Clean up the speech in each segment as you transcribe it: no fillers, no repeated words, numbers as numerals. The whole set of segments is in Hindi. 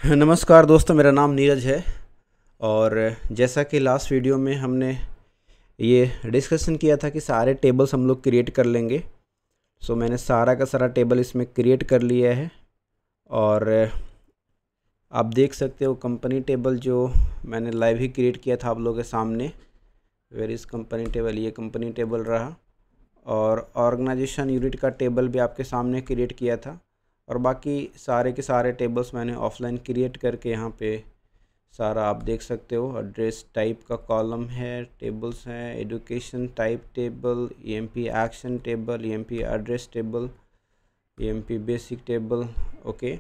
नमस्कार दोस्तों, मेरा नाम नीरज है। और जैसा कि लास्ट वीडियो में हमने ये डिस्कशन किया था कि सारे टेबल्स हम लोग क्रिएट कर लेंगे। सो मैंने सारा का सारा टेबल इसमें क्रिएट कर लिया है। और आप देख सकते हो कंपनी टेबल जो मैंने लाइव ही क्रिएट किया था आप लोगों के सामने। वेयर इज़ कंपनी टेबल, ये कंपनी टेबल रहा। और ऑर्गेनाइजेशन यूनिट का टेबल भी आपके सामने क्रिएट किया था। और बाकी सारे के सारे टेबल्स मैंने ऑफलाइन क्रिएट करके यहाँ पे सारा आप देख सकते हो। एड्रेस टाइप का कॉलम है, टेबल्स हैं, education type table, EMP action table, EMP address table, EMP basic table. Okay.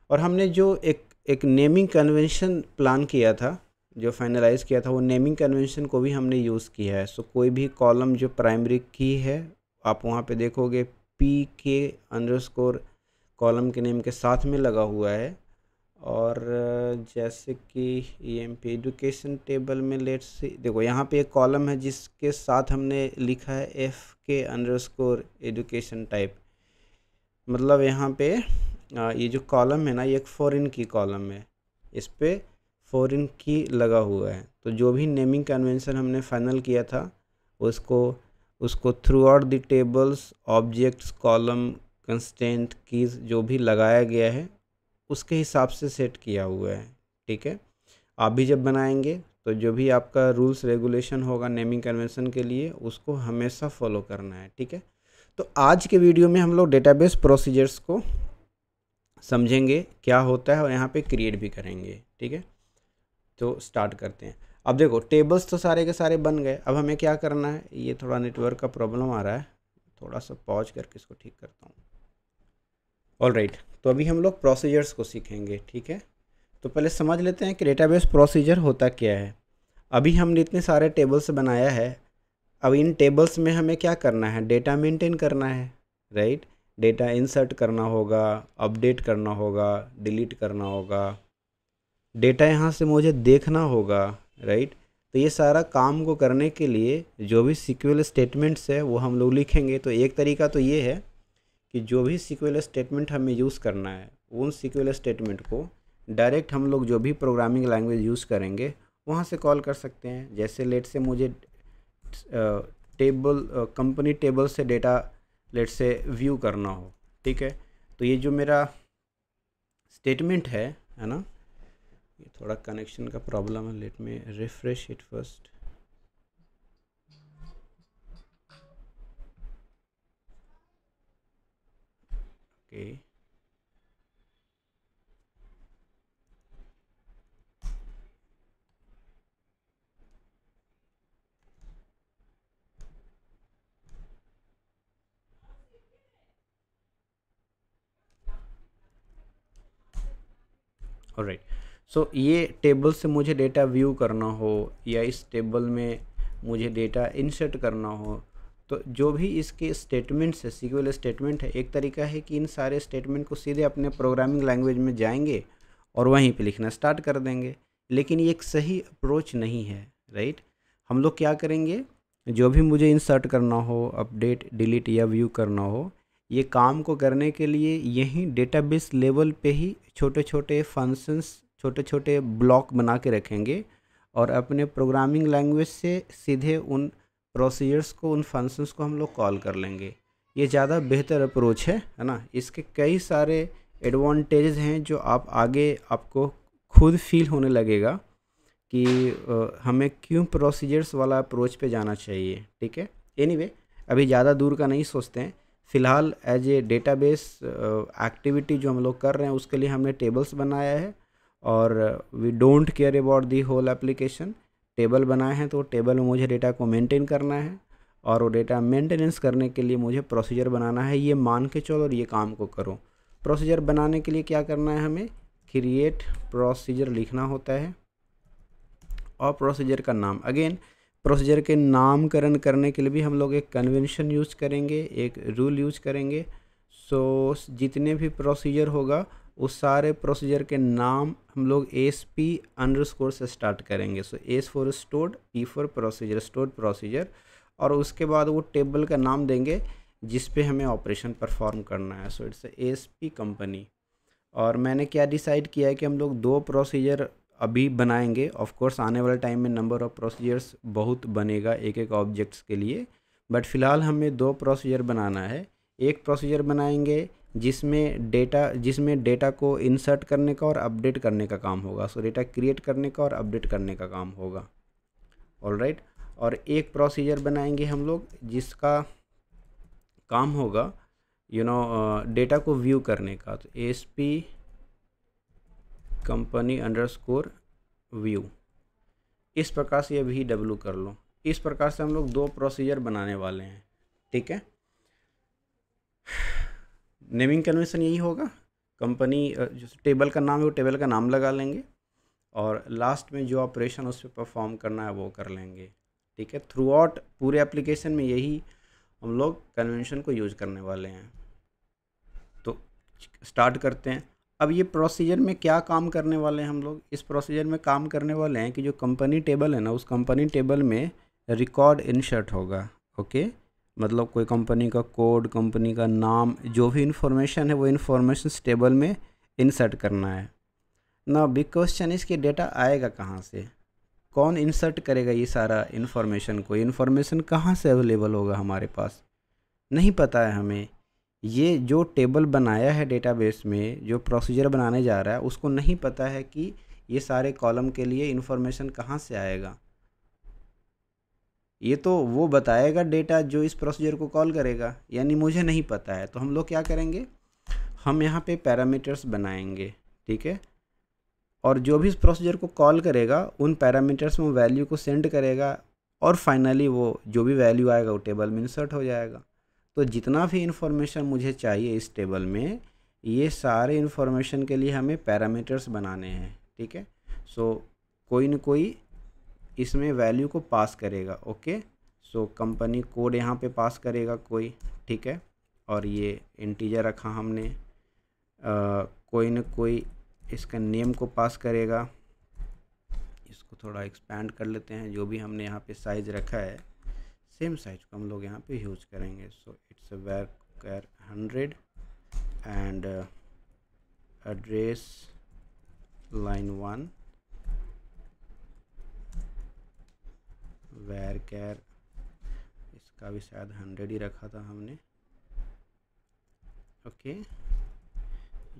और हमने जो एक नेमिंग कन्वेंशन प्लान किया था, जो फाइनलाइज किया था, वो नेमिंग कन्वेंशन को भी हमने यूज़ किया है। सो कोई भी कॉलम जो प्राइमरी की है, आप वहाँ पे देखोगे PK_ कॉलम के नेम के साथ में लगा हुआ है। और जैसे कि ईएमपी एजुकेशन टेबल में लेट्स सी, देखो यहाँ पे एक कॉलम है जिसके साथ हमने लिखा है FK_ एजुकेशन टाइप। मतलब यहाँ पे ये जो कॉलम है ना, ये एक फॉरेन की कॉलम है, इस पे फॉरेन की लगा हुआ है। तो जो भी नेमिंग कन्वेंशन हमने फाइनल किया था उसको throughout the tables, objects, column, constant, keys जो भी लगाया गया है उसके हिसाब से सेट किया हुआ है। ठीक है। आप भी जब बनाएंगे तो जो भी आपका रूल्स रेगुलेशन होगा नेमिंग कन्वेंशन के लिए, उसको हमेशा फॉलो करना है। ठीक है। तो आज के वीडियो में हम लोग डेटाबेस प्रोसीजर्स को समझेंगे क्या होता है और यहाँ पे क्रिएट भी करेंगे। ठीक है। तो स्टार्ट करते हैं। अब देखो टेबल्स तो सारे के सारे बन गए। अब हमें क्या करना है, ये थोड़ा नेटवर्क का प्रॉब्लम आ रहा है, थोड़ा सा पॉज करके इसको ठीक करता हूँ। ऑलराइट, तो अभी हम लोग प्रोसीजर्स को सीखेंगे। ठीक है। तो पहले समझ लेते हैं कि डेटाबेस प्रोसीजर होता क्या है। अभी हमने इतने सारे टेबल्स बनाया है। अब इन टेबल्स में हमें क्या करना है, डेटा मेंटेन करना है, राइट। डेटा इंसर्ट करना होगा, अपडेट करना होगा, डिलीट करना होगा, डेटा यहाँ से मुझे देखना होगा, राइट। तो ये सारा काम को करने के लिए जो भी SQL स्टेटमेंट्स है वो हम लोग लिखेंगे। तो एक तरीका तो ये है कि जो भी SQL स्टेटमेंट हमें यूज़ करना है, उन SQL स्टेटमेंट को डायरेक्ट हम लोग जो भी प्रोग्रामिंग लैंग्वेज यूज़ करेंगे वहाँ से कॉल कर सकते हैं। जैसे लेट से मुझे कंपनी टेबल से डेटा लेट से व्यू करना हो। ठीक है। तो ये जो मेरा स्टेटमेंट है ना, ये थोड़ा कनेक्शन का प्रॉब्लम है, let me refresh it first. Okay. Alright. So ये टेबल से मुझे डेटा व्यू करना हो या इस टेबल में मुझे डेटा इंसर्ट करना हो, तो जो भी इसके स्टेटमेंट्स है, SQL स्टेटमेंट है, एक तरीका है कि इन सारे स्टेटमेंट को सीधे अपने प्रोग्रामिंग लैंग्वेज में जाएंगे और वहीं पे लिखना स्टार्ट कर देंगे। लेकिन ये एक सही अप्रोच नहीं है, राइट। हम लोग क्या करेंगे, जो भी मुझे इंसर्ट करना हो, अपडेट, डिलीट या व्यू करना हो, ये काम को करने के लिए यहीं डेटाबेस लेवल पे ही छोटे छोटे फंक्शंस, छोटे छोटे ब्लॉक बना के रखेंगे और अपने प्रोग्रामिंग लैंग्वेज से सीधे उन प्रोसीजर्स को, उन फंक्शंस को हम लोग कॉल कर लेंगे। ये ज़्यादा बेहतर अप्रोच है ना। इसके कई सारे एडवांटेजेस हैं जो आप आगे आपको खुद फील होने लगेगा कि हमें क्यों प्रोसीजर्स वाला अप्रोच पे जाना चाहिए। ठीक है। एनीवे, अभी ज़्यादा दूर का नहीं सोचते हैं। फ़िलहाल एज ए डेटाबेस एक्टिविटी जो हम लोग कर रहे हैं उसके लिए हमने टेबल्स बनाया है और we don't care about the whole application. Table बनाए हैं तो टेबल में मुझे डेटा को मेंटेन करना है और वो डेटा मेंटेनेंस करने के लिए मुझे प्रोसीजर बनाना है। ये मान के चलो और ये काम को करो। प्रोसीजर बनाने के लिए क्या करना है, हमें क्रिएट प्रोसीजर लिखना होता है और प्रोसीजर का नाम, अगेन प्रोसीजर के नामकरण करने के लिए भी हम लोग एक कन्वेंशन यूज करेंगे, एक रूल यूज करेंगे। सो जितने भी प्रोसीजर होगा उस सारे प्रोसीजर के नाम हम लोग ASP_ से स्टार्ट करेंगे। सो S for stored, P for procedure, stored procedure. और उसके बाद वो टेबल का नाम देंगे जिस पे हमें ऑपरेशन परफॉर्म करना है। So it's ASP company. और मैंने क्या डिसाइड किया है कि हम लोग 2 प्रोसीजर अभी बनाएंगे। ऑफ कोर्स आने वाले टाइम में नंबर ऑफ़ प्रोसीजर्स बहुत बनेगा एक एक ऑब्जेक्ट्स के लिए, बट फ़िलहाल हमें 2 प्रोसीजर बनाना है। एक प्रोसीजर बनाएंगे जिसमें डेटा को इंसर्ट करने का और अपडेट करने का काम होगा, सो डेटा क्रिएट करने का और अपडेट करने का काम होगा। ऑलराइट। और एक प्रोसीजर बनाएंगे हम लोग जिसका काम होगा डेटा को व्यू करने का। तो ASP कंपनी अंडरस्कोर व्यू, इस प्रकार से ये VW कर लो। इस प्रकार से हम लोग 2 प्रोसीजर बनाने वाले हैं, ठीक है। नेमिंग कन्वेंशन यही होगा, कंपनी जो टेबल का नाम है वो टेबल का नाम लगा लेंगे और लास्ट में जो ऑपरेशन उस पर परफॉर्म करना है वो कर लेंगे, ठीक है। थ्रू आउट पूरे एप्लीकेशन में यही हम लोग कन्वेंशन को यूज़ करने वाले हैं। तो स्टार्ट करते हैं। अब ये प्रोसीजर में क्या काम करने वाले हैं हम लोग? इस प्रोसीजर में काम करने वाले हैं कि जो कंपनी टेबल है ना, उस कंपनी टेबल में रिकॉर्ड इंसर्ट होगा। ओके, मतलब कोई कंपनी का कोड, कंपनी का नाम, जो भी इंफॉर्मेशन है वो इंफॉर्मेशन टेबल में इंसर्ट करना है ना। बिग क्वेश्चन इसके डेटा आएगा कहाँ से? कौन इंसर्ट करेगा ये सारा इन्फॉर्मेशन को? इन्फॉर्मेशन कहाँ से अवेलेबल होगा हमारे पास? नहीं पता है हमें। ये जो टेबल बनाया है डेटाबेस में, जो प्रोसीजर बनाने जा रहा है, उसको नहीं पता है कि ये सारे कॉलम के लिए इन्फॉर्मेशन कहाँ से आएगा। ये तो वो बताएगा डेटा जो इस प्रोसीजर को कॉल करेगा, यानी मुझे नहीं पता है। तो हम लोग क्या करेंगे, हम यहाँ पे पैरामीटर्स बनाएंगे, ठीक है। और जो भी इस प्रोसीजर को कॉल करेगा उन पैरामीटर्स में वैल्यू को सेंड करेगा और फाइनली वो जो भी वैल्यू आएगा वो टेबल में इंसर्ट हो जाएगा। तो जितना भी इंफॉर्मेशन मुझे चाहिए इस टेबल में, ये सारे इंफॉर्मेशन के लिए हमें पैरामीटर्स बनाने हैं, ठीक है। सो कोई न कोई इसमें वैल्यू को पास करेगा। ओके, सो कंपनी कोड यहाँ पे पास करेगा कोई, ठीक है। और ये इंटीजर रखा हमने, कोई न कोई इसका नेम को पास करेगा। इसको थोड़ा एक्सपैंड कर लेते हैं। जो भी हमने यहाँ पे साइज़ रखा है सेम साइज को हम लोग यहाँ पे यूज करेंगे। So it's var 100 and address line 1 var इसका भी शायद 100 ही रखा था हमने। ओके,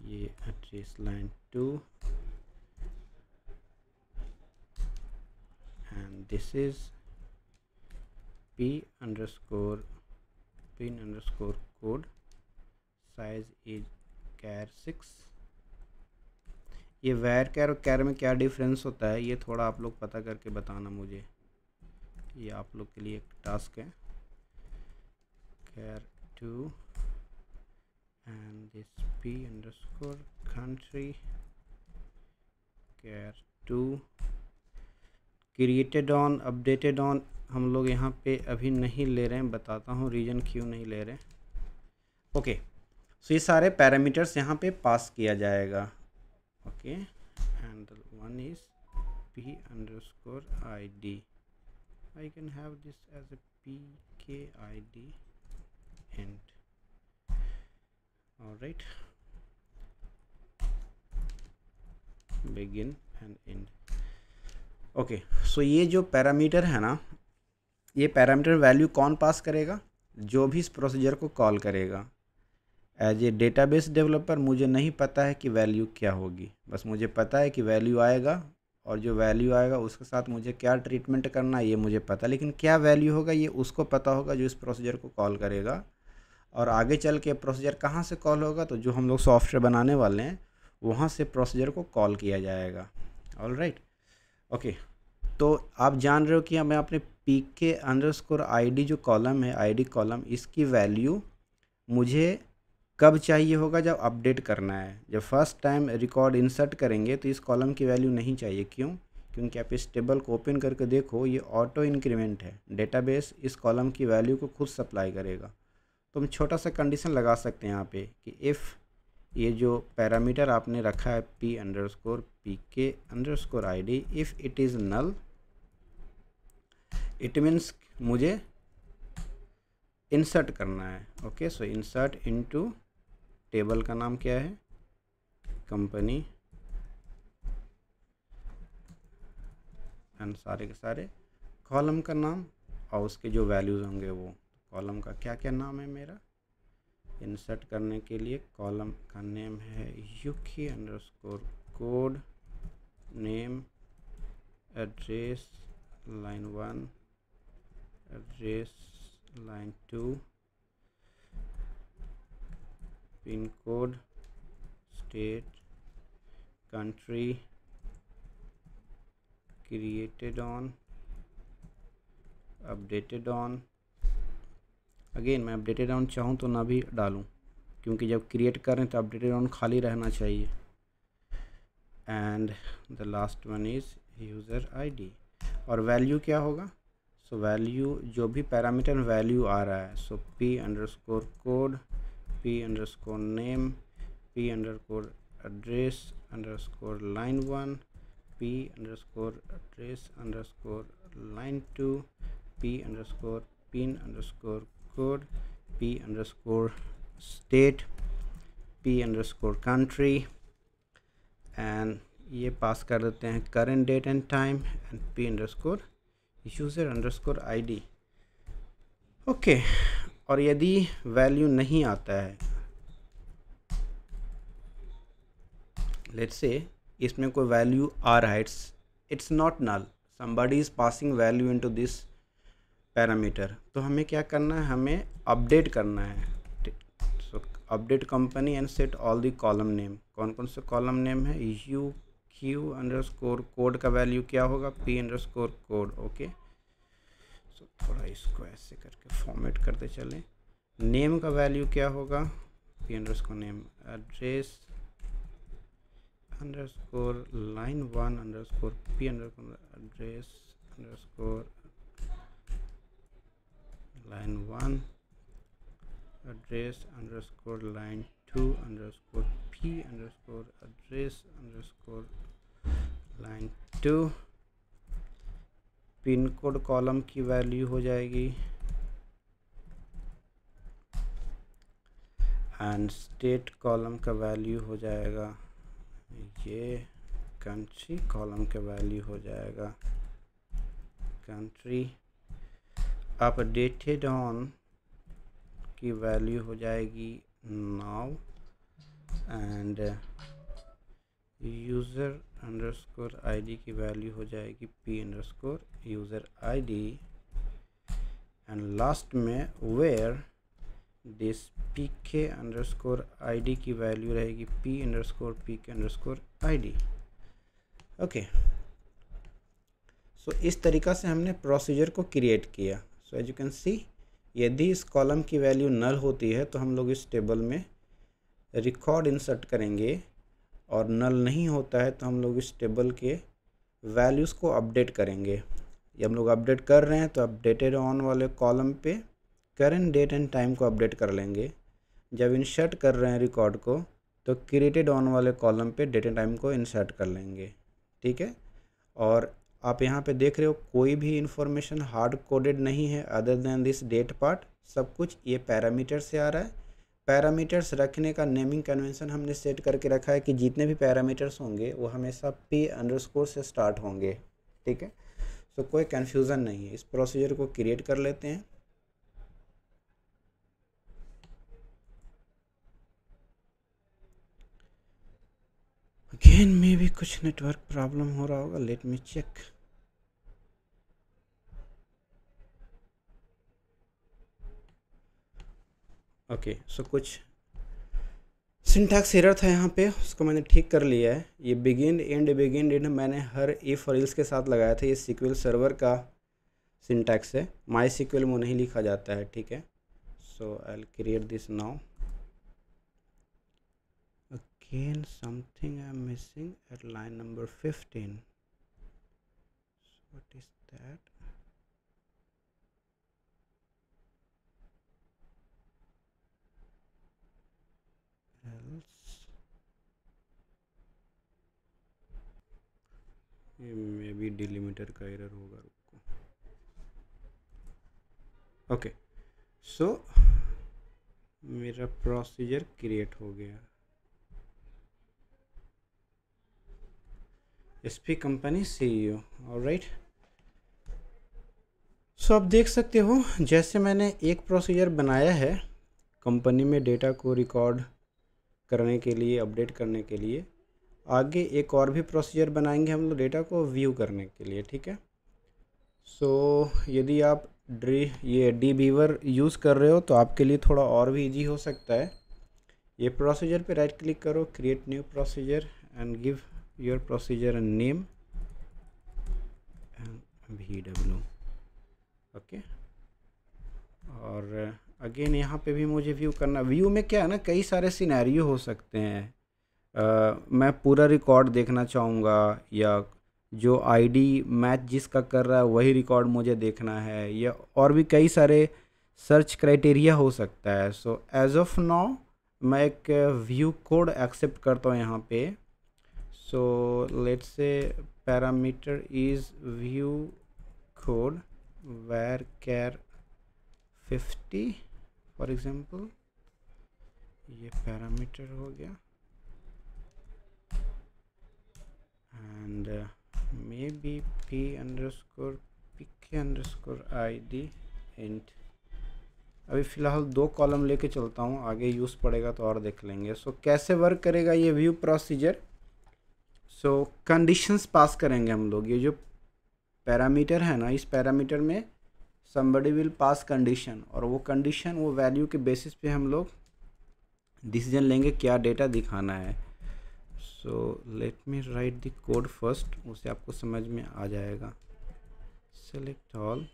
ये address line 2 and this is pin underscore code, size is char 6। ये var और char में क्या डिफरेंस होता है ये थोड़ा आप लोग पता करके बताना मुझे, ये आप लोग के लिए एक टास्क है। char 2 and this p underscore country char 2 created on updated on हम लोग यहाँ पे अभी नहीं ले रहे हैं, बताता हूँ रीजन क्यों नहीं ले रहे। ओके, सो ये सारे पैरामीटर्स यहाँ पे पास किया जाएगा। Okay, and one is p underscore id, I can have this as a pkid int, alright, begin and end। Okay, so ये जो पैरामीटर है ना, ये पैरामीटर वैल्यू कौन पास करेगा? जो भी इस प्रोसीजर को कॉल करेगा। एज ए डेटाबेस डेवलपर मुझे नहीं पता है कि वैल्यू क्या होगी, बस मुझे पता है कि वैल्यू आएगा और जो वैल्यू आएगा उसके साथ मुझे क्या ट्रीटमेंट करना है ये मुझे पता, लेकिन क्या वैल्यू होगा ये उसको पता होगा जो इस प्रोसीजर को कॉल करेगा। और आगे चल के प्रोसीजर कहाँ से कॉल होगा, तो जो हम लोग सॉफ्टवेयर बनाने वाले हैं वहाँ से प्रोसीजर को कॉल किया जाएगा। ऑलराइट, ओके, तो आप जान रहे हो कि हमें अपने pk_id जो कॉलम है, id कॉलम, इसकी वैल्यू मुझे कब चाहिए होगा? जब अपडेट करना है। जब फर्स्ट टाइम रिकॉर्ड इंसर्ट करेंगे तो इस कॉलम की वैल्यू नहीं चाहिए। क्यों? क्योंकि आप इस टेबल को ओपन करके देखो, ये ऑटो इंक्रीमेंट है, डेटाबेस इस कॉलम की वैल्यू को खुद सप्लाई करेगा। तो हम छोटा सा कंडीशन लगा सकते हैं यहाँ पे कि इफ़ ये जो पैरामीटर आपने रखा है p_pk_id, if it is null, it means मुझे इंसर्ट करना है। Okay, so insert into, table का नाम क्या है? कंपनी एंड सारे के सारे कॉलम का नाम और उसके जो वैल्यूज़ होंगे वो कॉलम का क्या क्या नाम है मेरा इंसर्ट करने के लिए। कॉलम का नेम है यूकी underscore code name address line 1 address line 2 pin code state country created on updated on. Again मैं अपडेटेड ऑन चाहूँ तो ना भी डालूँ क्योंकि जब क्रिएट कर रहे हैं तो अपडेटेड ऑन खाली रहना चाहिए। And the last one is user ID और वैल्यू क्या होगा। सो वैल्यू जो भी पैरामीटर वैल्यू आ रहा है so P underscore code P underscore name P underscore address underscore line 1 P underscore address underscore line 2 P underscore pin underscore code P underscore state P underscore country and ये पास कर देते हैं current date and time and P underscore user underscore ID. Okay और यदि वैल्यू नहीं आता है लेट्स से इसमें कोई वैल्यू आ रहा है it's not null somebody is passing value into this parameter तो हमें क्या करना है हमें अपडेट करना है। So update company and set all the column name कौन कौन से कॉलम नेम है यू क्यू अंडरस्कोर कोड का वैल्यू क्या होगा P underscore code. Okay so थोड़ा इसको ऐसे करके फॉर्मेट करते चलें। नेम का वैल्यू क्या होगा P underscore name address underscore line 1 underscore P underscore address underscore line 1 address underscore line 2 underscore p underscore address underscore line 2 pin code column की वैल्यू हो जाएगी एंड स्टेट कॉलम का वैल्यू हो जाएगा ये कंट्री कॉलम का वैल्यू हो जाएगा कंट्री अपडेटेड ऑन की वैल्यू हो जाएगी now end user underscore ID की वैल्यू हो जाएगी P underscore user ID and last में वेयर दिस पी के अंडरस्कोर आईडी की वैल्यू रहेगी पी अंडरस्कोर पी के अंडरस्कोर आईडी। ओके सो इस तरीक़ा से हमने प्रोसीजर को क्रिएट किया। So as you can see यदि इस कॉलम की वैल्यू नल होती है तो हम लोग इस टेबल में रिकॉर्ड इंसर्ट करेंगे और नल नहीं होता है तो हम लोग इस टेबल के वैल्यूज़ को अपडेट करेंगे। ये हम लोग अपडेट कर रहे हैं तो अपडेटेड ऑन वाले कॉलम पे करेंट डेट एंड टाइम को अपडेट कर लेंगे। जब इंसर्ट कर रहे हैं रिकॉर्ड को तो क्रिएटेड ऑन वाले कॉलम पे डेट एंड टाइम को इंसर्ट कर लेंगे। ठीक है और आप यहाँ पे देख रहे हो कोई भी इंफॉर्मेशन हार्ड कोडेड नहीं है other than this date part. सब कुछ ये पैरामीटर से आ रहा है। पैरामीटर्स रखने का नेमिंग कन्वेंशन हमने सेट करके रखा है कि जितने भी पैरामीटर्स होंगे वो हमेशा पी अंडरस्कोर से स्टार्ट होंगे। ठीक है सो कोई कन्फ्यूज़न नहीं है। इस प्रोसीजर को क्रिएट कर लेते हैं। अगेन मे भी कुछ नेटवर्क प्रॉब्लम हो रहा होगा let me check. Okay so कुछ सिंटैक्स एरर था यहाँ पे उसको मैंने ठीक कर लिया है। ये बिगिन एंड मैंने हर इफ और इल्स के साथ लगाया था। ये सीक्वल सर्वर का सिंटैक्स है माई सीक्वल में नहीं लिखा जाता है। ठीक है so I will create this now. Again something I am missing at line number 15. So what is that? Else ये मे बी डिलीमीटर का एरर होगा। रुको ओके सो मेरा प्रोसीजर क्रिएट हो गया। SP company CEO। ऑलराइट, सो आप देख सकते हो जैसे मैंने एक प्रोसीजर बनाया है कंपनी में डेटा को रिकॉर्ड करने के लिए, अपडेट करने के लिए, आगे एक और भी प्रोसीजर बनाएंगे हम लोग डेटा को व्यू करने के लिए। ठीक है, सो यदि आप ये dbeaver यूज़ कर रहे हो तो आपके लिए थोड़ा और भी इजी हो सकता है। ये प्रोसीजर पे राइट क्लिक करो, create new procedure and give your procedure name VW। Okay, और अगेन यहाँ पे भी मुझे व्यू करना। व्यू में क्या है ना, कई सारे सिनेरियो हो सकते हैं। मैं पूरा रिकॉर्ड देखना चाहूँगा, या जो आईडी मैच जिसका कर रहा है वही रिकॉर्ड मुझे देखना है, या और भी कई सारे सर्च क्राइटेरिया हो सकता है। सो एज ऑफ नाउ मैं एक व्यू कोड एक्सेप्ट करता हूँ यहाँ पे। So let's say parameter is view code var 50 for example. ये पैरामीटर हो गया and may be p_pk_id int। अभी फ़िलहाल 2 कॉलम लेके चलता हूँ, आगे यूज़ पड़ेगा तो और देख लेंगे। सो कैसे वर्क करेगा ये व्यू प्रोसीजर। सो कंडीशंस पास करेंगे हम लोग। ये जो पैरामीटर है ना, इस पैरामीटर में somebody will pass कंडीशन, और वो कंडीशन, वो वैल्यू के बेसिस पे हम लोग डिसीजन लेंगे क्या डेटा दिखाना है। So let me write the code first, उसे आपको समझ में आ जाएगा। Select all,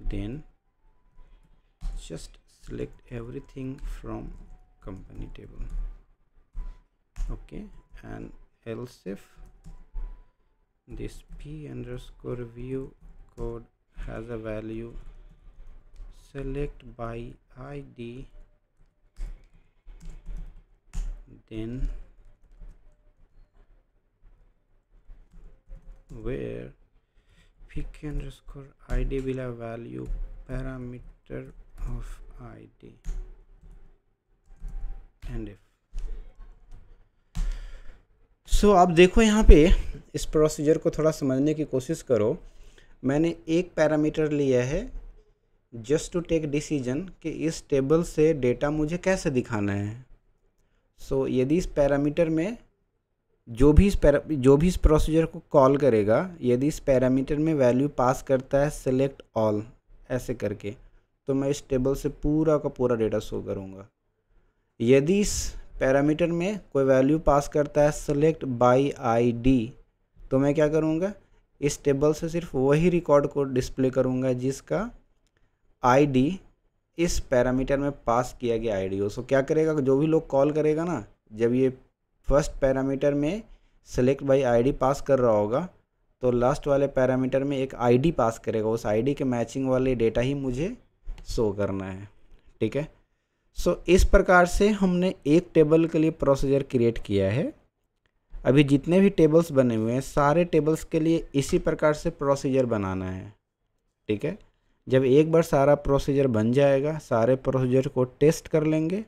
then just select everything from company table, okay, and else if this p_view code has a value, select by id, then where pk_id will have value parameter of id, and if सो आप देखो यहाँ पे इस प्रोसीजर को थोड़ा समझने की कोशिश करो। मैंने एक पैरामीटर लिया है जस्ट टू टेक डिसीजन कि इस टेबल से डेटा मुझे कैसे दिखाना है। सो यदि इस पैरामीटर में जो भी इस प्रोसीजर को कॉल करेगा, यदि इस पैरामीटर में वैल्यू पास करता है सेलेक्ट ऑल ऐसे करके, तो मैं इस टेबल से पूरा का पूरा डेटा शो करूँगा। यदि इस पैरामीटर में कोई वैल्यू पास करता है सेलेक्ट बाय आईडी, तो मैं क्या करूँगा, इस टेबल से सिर्फ वही रिकॉर्ड को डिस्प्ले करूँगा जिसका आईडी इस पैरामीटर में पास किया गया आईडी हो। सो क्या करेगा, जो भी लोग कॉल करेगा ना, जब ये फर्स्ट पैरामीटर में सेलेक्ट बाय आईडी पास कर रहा होगा, तो लास्ट वाले पैरामीटर में एक आईडी पास करेगा। उस आईडी के मैचिंग वाले डेटा ही मुझे शो करना है। ठीक है, सो इस प्रकार से हमने एक टेबल के लिए प्रोसीजर क्रिएट किया है। अभी जितने भी टेबल्स बने हुए हैं, सारे टेबल्स के लिए इसी प्रकार से प्रोसीजर बनाना है। ठीक है, जब एक बार सारा प्रोसीजर बन जाएगा, सारे प्रोसीजर को टेस्ट कर लेंगे,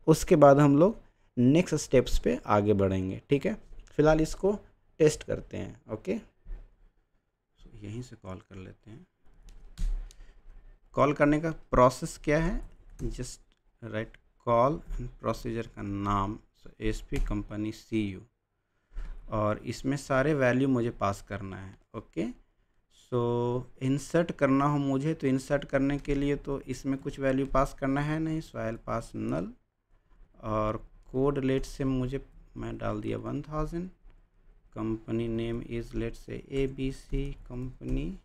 उसके बाद हम लोग नेक्स्ट स्टेप्स पे आगे बढ़ेंगे। ठीक है, फिलहाल इसको टेस्ट करते हैं। ओके, यहीं से कॉल कर लेते हैं। कॉल करने का प्रोसेस क्या है, just right call and procedure का नाम एसपी कंपनी CEO, और इसमें सारे वैल्यू मुझे पास करना है। ओके, सो इंसर्ट करना हो मुझे, तो इंसर्ट करने के लिए तो इसमें कुछ वैल्यू पास करना है नहीं, सो आई विल पास नल, और कोड लेट से मैं डाल दिया 1000। Company name is let's say ABC company,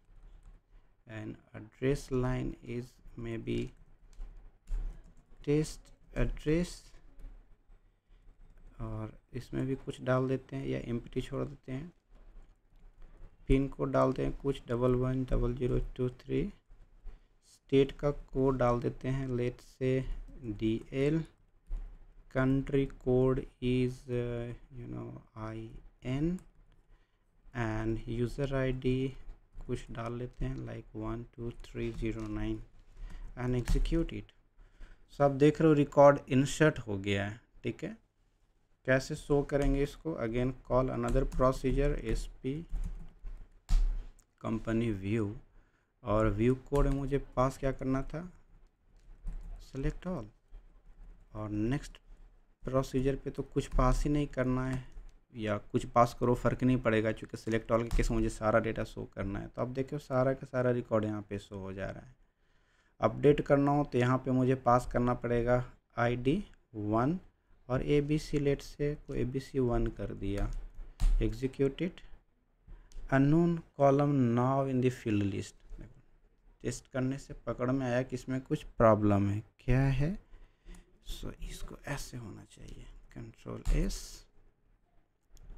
and address line is may be test address, और इसमें भी कुछ डाल देते हैं या एम्प्टी छोड़ देते हैं। पिन कोड डालते हैं कुछ 110023। स्टेट का कोड डाल देते हैं लेट से DL। Country code is IN, end user ID कुछ डाल लेते हैं लाइक 12309 एंड एग्जीक्यूट इट। सो आप देख रहे हो रिकॉर्ड इंसर्ट हो गया है। ठीक है, कैसे शो करेंगे इसको? Again call another procedure SP company view, और व्यू कोड में मुझे पास क्या करना था? Select all. और नेक्स्ट प्रोसीजर पे तो कुछ पास ही नहीं करना है, या कुछ पास करो फ़र्क नहीं पड़ेगा, क्योंकि सिलेक्ट ऑल के केस में मुझे सारा डेटा शो करना है। तो अब देखो सारा का सारा रिकॉर्ड यहाँ पे शो हो जा रहा है। अपडेट करना हो तो यहाँ पे मुझे पास करना पड़ेगा ID 1 और ABC, लेट से को ABC 1 कर दिया। Executed unknown column now in the field list. Test करने से पकड़ में आया कि इसमें कुछ प्रॉब्लम है। क्या है? सो इसको ऐसे होना चाहिए, Ctrl+S,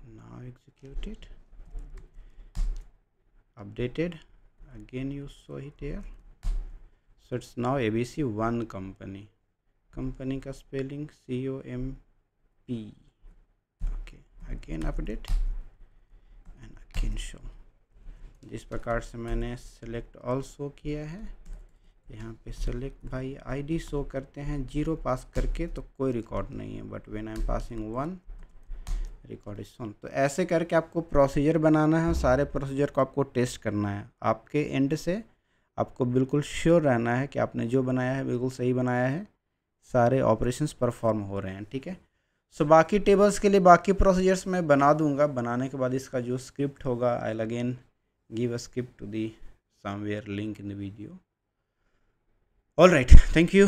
now executed, updated, again you show it here, so it's now ABC 1 company का spelling COMP। Okay, again update and again show. जिस प्रकार से मैंने सेलेक्ट ऑल शो किया है, यहाँ पे सेलेक्ट बाई ID शो करते हैं 0 पास करके तो कोई रिकॉर्ड नहीं है, but when I am passing 1 record is shown. तो ऐसे करके आपको प्रोसीजर बनाना है और सारे प्रोसीजर को आपको टेस्ट करना है। आपके एंड से आपको बिल्कुल श्योर रहना है कि आपने जो बनाया है बिल्कुल सही बनाया है, सारे ऑपरेशंस परफॉर्म हो रहे हैं, ठीक है। सो बाकी टेबल्स के लिए बाकी प्रोसीजर्स मैं बना दूंगा। बनाने के बाद इसका जो स्क्रिप्ट होगा, I will again give a script to the somewhere link in the video. All right, thank you.